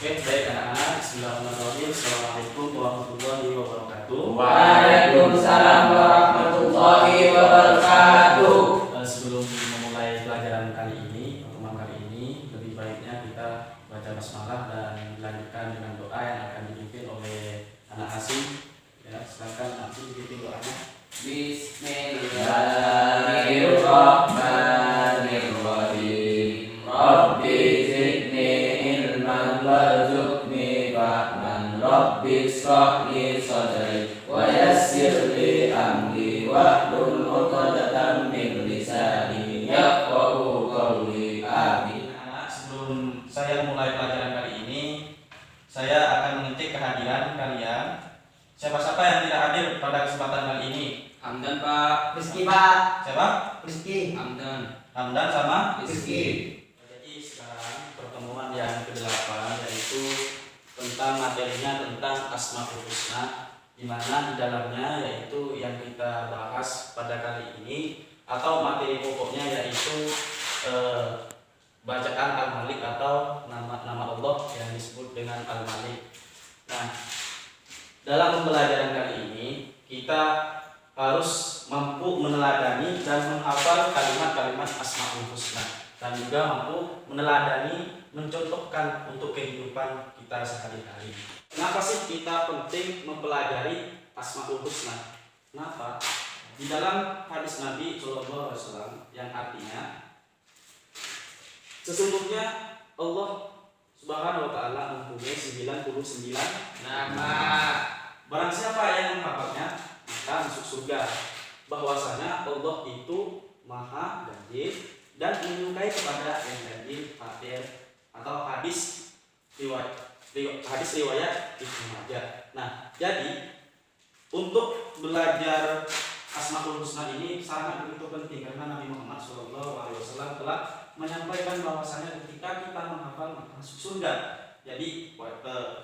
Oke, baik anak-anak. Bismillahirrahmanirrahim. Assalamualaikum warahmatullahi wabarakatuh. Waalaikumsalam warahmatullahi wabarakatuh. Sebelum memulai pelajaran kali ini, pertemuan kali ini, lebih baiknya kita baca basmalah dan dilanjutkan dengan doa yang akan dipimpin oleh anak asing. Ya, silakan anak asing dipimpin doanya. Bismillahirrahmanirrahim. Rabbi zidni ilman warzuqni fahman. Rabbi ishrah li sadri wa yassir li amri wahlul 'uqdatam min lisani yafqahu qawli. Amin. Anak, sebelum saya mulai pelajaran kali ini, saya akan mengecek kehadiran kalian. Siapa-siapa yang tidak hadir pada kesempatan kali ini? Hamdan Pak. Rizki Pak. Siapa? Rizki. Hamdan. Hamdan sama Rizki. Jadi sekarang pertemuan yang ke-8 yaitu tentang materinya tentang Asmaul Husna, di mana di dalamnya yaitu yang kita bahas pada kali ini atau materi pokoknya yaitu bacaan Al-Malik atau nama-nama Allah yang disebut dengan Al-Malik. Nah, dalam pembelajaran kali ini kita harus mampu meneladani dan menghafal kalimat-kalimat Asmaul Husna dan juga mampu meneladani, mencontohkan untuk kehidupan kita sehari-hari. Kenapa sih kita penting mempelajari Asmaul Husna? Kenapa? Di dalam hadis Nabi SAW yang artinya sesungguhnya Allah Subhanahu wa taala mempunyai 99 nama. Barang siapa yang menghafalnya maka masuk surga. Bahwasanya Allah itu maha ganjil dan menyukai kepada yang ganjil, fatir atau hadis riwayat Ibnu Majah. Nah, jadi untuk belajar Asmaul Husna ini sangat begitu penting karena Nabi Muhammad SAW telah menyampaikan bahwasanya ketika kita menghafal maka masuk surga. Jadi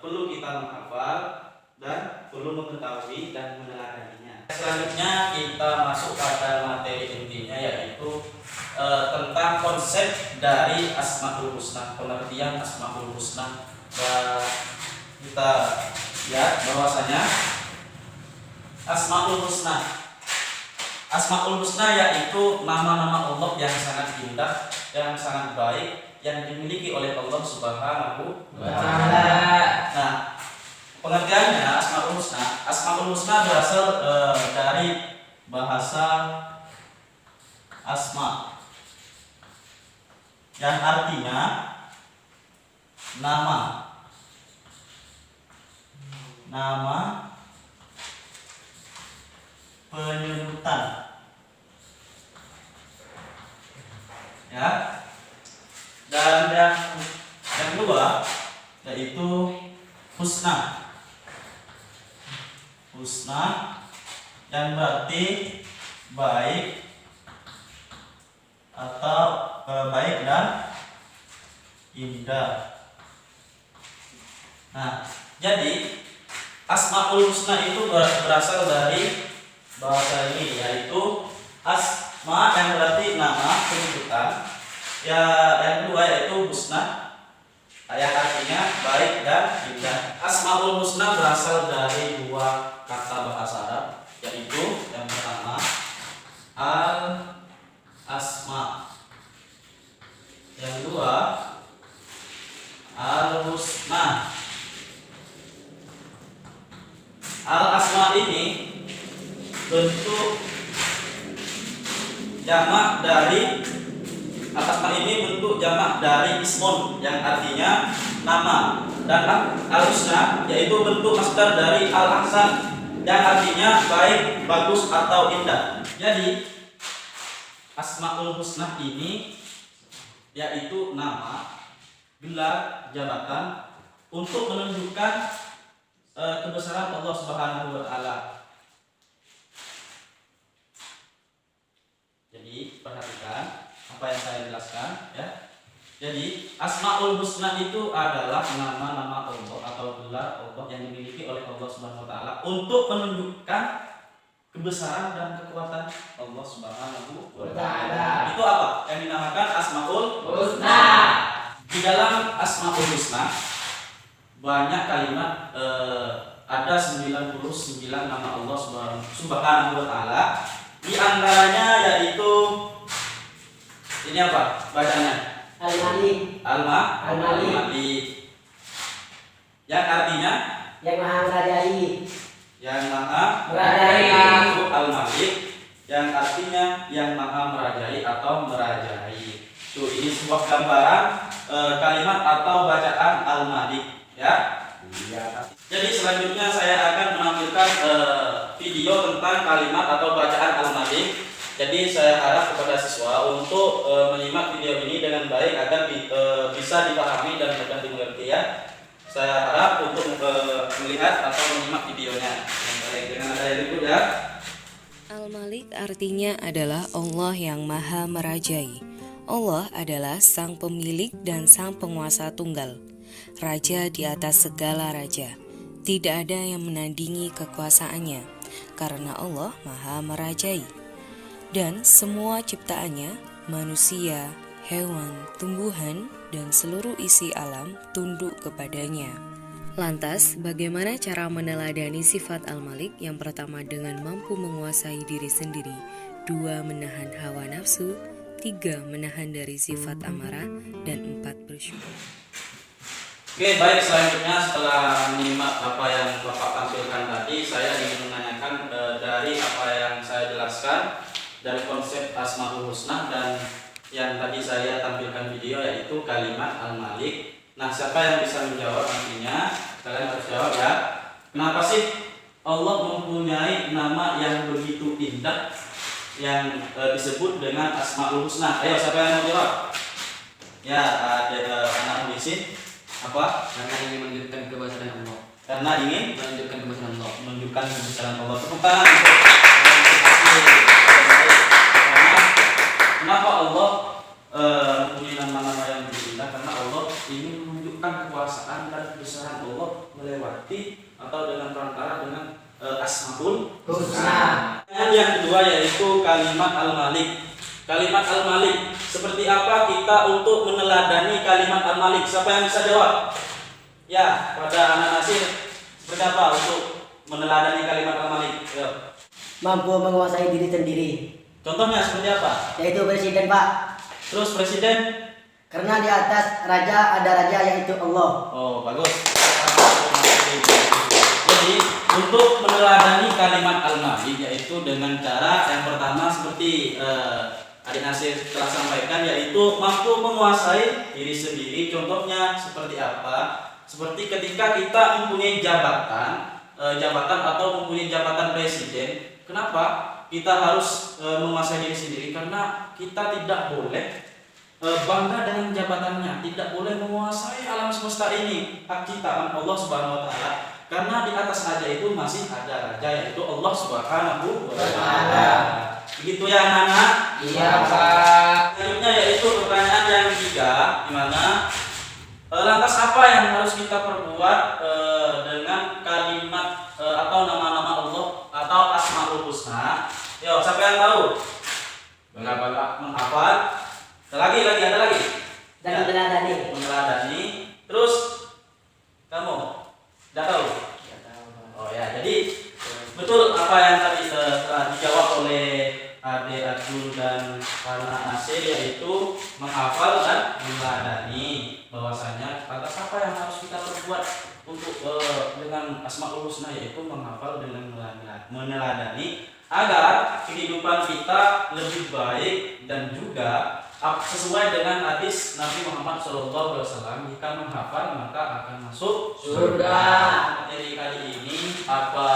perlu kita menghafal dan perlu mengetahui dan meneladaninya. Selanjutnya kita masuk pada materi intinya yaitu tentang konsep dari Asmaul Husna, pengertian Asmaul Husna. Kita lihat bahwasanya Asmaul Husna yaitu nama-nama Allah yang sangat indah, yang sangat baik, yang dimiliki oleh Allah Subhanahu wa taala. Nah, pengertiannya Asmaul Husna berasal dari bahasa asma yang artinya nama penyebutan, ya. Dan yang kedua yaitu husna yang berarti baik atau baik dan indah. Nah, jadi Asmaul Husna itu berasal dari bahasa ini yaitu asma yang berarti nama, penyebutan. Ya, yang kedua yaitu husna yang artinya baik dan indah. Asmaul Husna berasal dari dua kata bahasa Arab, yaitu yang pertama al-asma, yang kedua al-husna. Al-asma ini bentuk jamak dari ismun yang artinya nama, dan al-husna yaitu bentuk masdar dari al-ahsan yang artinya baik, bagus atau indah. Jadi Asmaul Husna ini yaitu nama, gelar, jabatan untuk menunjukkan kebesaran Allah Subhanahu wa taala. Jadi perhatikan apa yang saya jelaskan, ya. Jadi Asmaul Husna itu adalah nama-nama Allah atau gelar Allah yang dimiliki oleh Allah Subhanahu wa taala untuk menunjukkan kebesaran dan kekuatan Allah Subhanahu wa taala. Itu apa? Yang dinamakan Asmaul Husna. Di dalam Asmaul Husna banyak kalimat, ada 99 nama Allah Subhanahu wa taala. Di antaranya yaitu ini apa? Bacanya Al-Malik. Al-Malik. Yang artinya Yang Maha Merajai. yang Maha Merajai. Itu Al-Malik yang artinya yang Maha Merajai atau merajai. Tuh, ini sebuah gambaran kalimat atau bacaan Al-Malik ya. Jadi selanjutnya saya akan menampilkan video tentang kalimat atau bacaan Al-Malik. Jadi saya harap kepada siswa untuk menyimak video ini dengan baik agar bisa dipahami dan mudah dimengerti ya. Saya harap untuk melihat atau menyimak videonya dengan baik dengan adanya berikut ya. Al-Malik artinya adalah Allah yang Maha Merajai. Allah adalah sang pemilik dan sang penguasa tunggal, raja di atas segala raja. Tidak ada yang menandingi kekuasaannya, karena Allah Maha Merajai. Dan semua ciptaannya, manusia, hewan, tumbuhan, dan seluruh isi alam tunduk kepadanya. Lantas, bagaimana cara meneladani sifat Al-Malik? Yang pertama dengan mampu menguasai diri sendiri, 2 menahan hawa nafsu, 3 menahan dari sifat amarah, dan 4 bersyukur. Oke, baik, selanjutnya setelah menyimak apa yang Bapak tampilkan tadi, saya ingin menanyakan dari apa yang saya jelaskan dari konsep Asmaul Husna dan yang tadi saya tampilkan video yaitu kalimat Al-Malik. Nah, siapa yang bisa menjawab nantinya? Kalian harus jawab ya. Kenapa sih Allah mempunyai nama yang begitu indah yang disebut dengan Asmaul Husna? Ayo, siapa yang mau jawab? Ya, ada anak polisi. Apa? Karena ingin menunjukkan kebesaran Allah. Karena ingin Menunjukkan kebesaran Allah. menunjukkan kebesaran Allah. Tepuk tangan untuk kenapa Allah mempunyai nama-nama yang begitu indah? Karena Allah ingin menunjukkan kekuasaan dan kebesaran Allah melewati atau dengan perantara dengan Asmaul Husna. Yang kedua yaitu kalimat Al-Malik. Kalimat Al-Malik, seperti apa kita untuk meneladani kalimat Al-Malik? Siapa yang bisa jawab? Ya, pada anak Nasir, seperti apa untuk meneladani kalimat Al-Malik? Ayo. Mampu menguasai diri sendiri. Contohnya seperti apa? Yaitu presiden, Pak. Terus presiden? Karena di atas raja ada raja yaitu Allah. Oh, bagus. Jadi, untuk meneladani kalimat Al-Malik yaitu dengan cara yang pertama seperti Adik Nasir telah sampaikan, yaitu mampu menguasai diri sendiri. Contohnya seperti apa? Seperti ketika kita mempunyai jabatan atau mempunyai jabatan presiden. Kenapa kita harus menguasai diri sendiri? Karena kita tidak boleh bangga dengan jabatannya, tidak boleh menguasai alam semesta ini. Hak ciptaan Allah Subhanahu wa taala. Karena di atas raja itu masih ada raja yaitu Allah Subhanahu wa taala. Begitu ya anak-anak? Iya, Pak. Selanjutnya yaitu pertanyaan yang ketiga, di mana lantas apa yang harus kita perbuat dengan kalimat atau nama-nama Allah atau Asmaul Husna? Yo, siapa yang tahu? Menghafal. Ada lagi. Dan meneladani. Meneladani. Terus kamu tidak tahu? Oh ya, jadi betul apa yang tadi telah dijawab oleh Ade Abdul dan anak Nasir, yaitu menghafal dan meneladani. Bahwasanya lantas apa yang harus kita perbuat untuk dengan Asmaul Husna, yaitu menghafal dengan meneladani agar kehidupan kita lebih baik dan juga sesuai dengan hadis Nabi Muhammad SAW. Jika menghafal maka akan masuk surga. Materi kali ini apa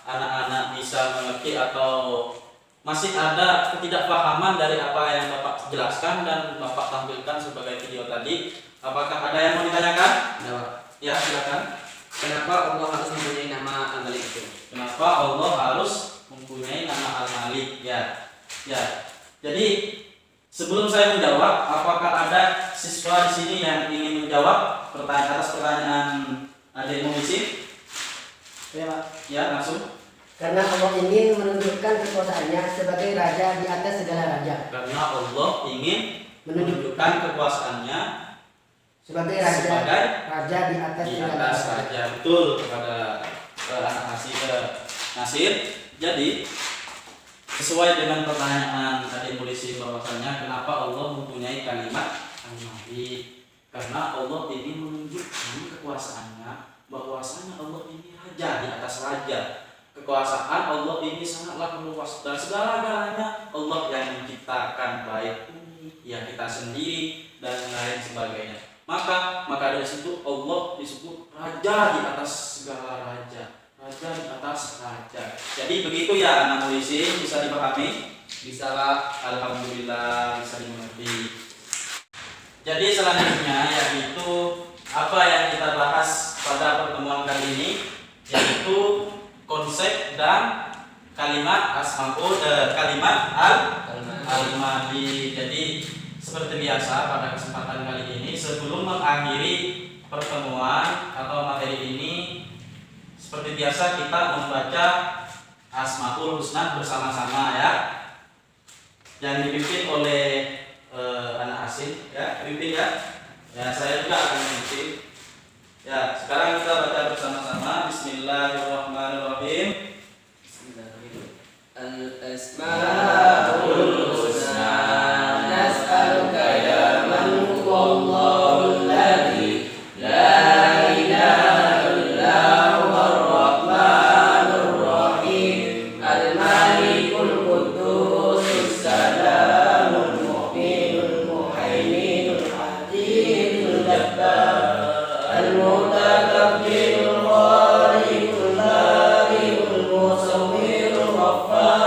anak-anak bisa mengerti atau masih ada ketidakpahaman dari apa yang Bapak jelaskan dan Bapak tampilkan sebagai video tadi? Apakah ada yang mau ditanyakan? Ya, silakan. Kenapa Allah harus mempunyai nama Al-Malik itu? Kenapa Allah harus mempunyai nama Al-Malik? Ya. Jadi sebelum saya menjawab, apakah ada siswa di sini yang ingin menjawab atas pertanyaan adik Muhsin? Ya, Pak. Ya, langsung. Karena Allah ingin menunjukkan kekuasaannya sebagai raja di atas segala raja. Karena Allah ingin menunjukkan kekuasaannya sebagai raja, sebagai raja di atas di segala atas raja. raja, betul, kepada anak Nasir. Jadi sesuai dengan pertanyaan tadi polisi bahwasanya kenapa Allah mempunyai kalimat al-Malik, karena Allah ingin menunjukkan kekuasaannya, bahwasanya Allah ini raja di atas raja. Kekuasaan Allah ini sangatlah luas dan segala-galanya Allah yang menciptakan, baik bumi, ya kita sendiri dan lain sebagainya. Maka dari situ Allah disebut raja di atas segala raja, raja di atas raja. Jadi begitu ya anak polisi, bisa dipahami? Bisa lah, alhamdulillah bisa dimengerti. Jadi selanjutnya yaitu apa yang kita bahas pada pertemuan kali ini, yaitu konsep dan kalimat kalimat al-Malik. Jadi seperti biasa pada kesempatan kali ini, sebelum mengakhiri pertemuan atau materi ini, seperti biasa kita membaca Asmaul Husna bersama-sama ya, yang dipimpin oleh anak asing ya, pimpin ya. Ya, saya juga akan memimpin. Ya, sekarang kita baca bersama-sama. Bismillahirrahmanirrahim. Al-asmaul husna nas'aluka ya man huwallahul ladzi la ilaha illa huwar rahmanur rahim al-malikul quddus salamul mu'minul muhaiminul adilul jabbar al-mutakabbirul khaliqul bari'ul musawwirul ghaffar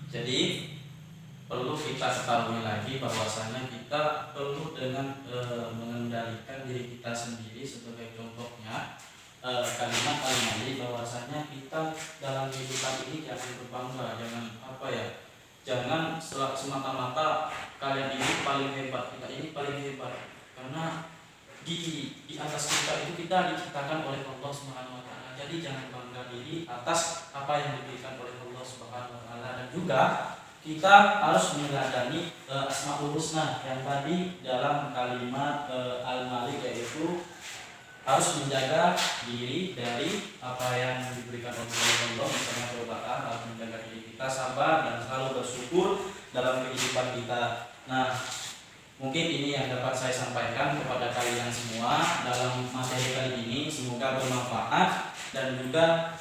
Jadi perlu kita ketahui lagi bahwasanya kita perlu dengan mengendalikan diri kita sendiri. Sebagai contohnya kalimat al-Malik, bahwasanya kita dalam kehidupan ini jangan berbangga, jangan semata-mata kalian ini paling hebat, kita ini paling hebat, karena di atas kita itu kita diciptakan oleh Allah Subhanahu wa taala. Jadi jangan bangga diri atas apa yang diberikan oleh Allah Subhanahu wa taala, dan juga kita harus meneladani Asmaul Husna yang tadi dalam kalimat Al-Malik, yaitu harus menjaga diri dari apa yang diberikan oleh Allah, misalnya perbuatan, harus menjaga diri kita, sabar dan selalu bersyukur dalam kehidupan kita. Nah, mungkin ini yang dapat saya sampaikan kepada kalian semua dalam materi kali ini. Semoga bermanfaat dan juga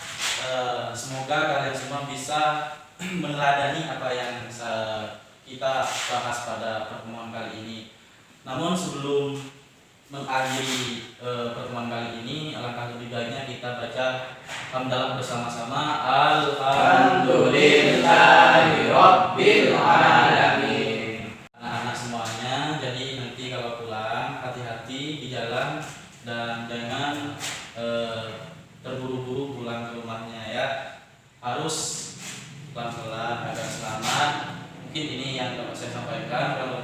semoga kalian semua bisa meneladani apa yang kita bahas pada pertemuan kali ini. Namun sebelum mengakhiri pertemuan kali ini, alangkah lebih baiknya kita baca hamdalah bersama-sama. Alhamdulillahirabbil alamin. Anak-anak semuanya, jadi nanti kalau pulang hati-hati di jalan dan jangan terburu-buru pulang ke rumahnya ya. Harus pelan-pelan agar selamat. Mungkin ini yang dapat saya sampaikan. Kalau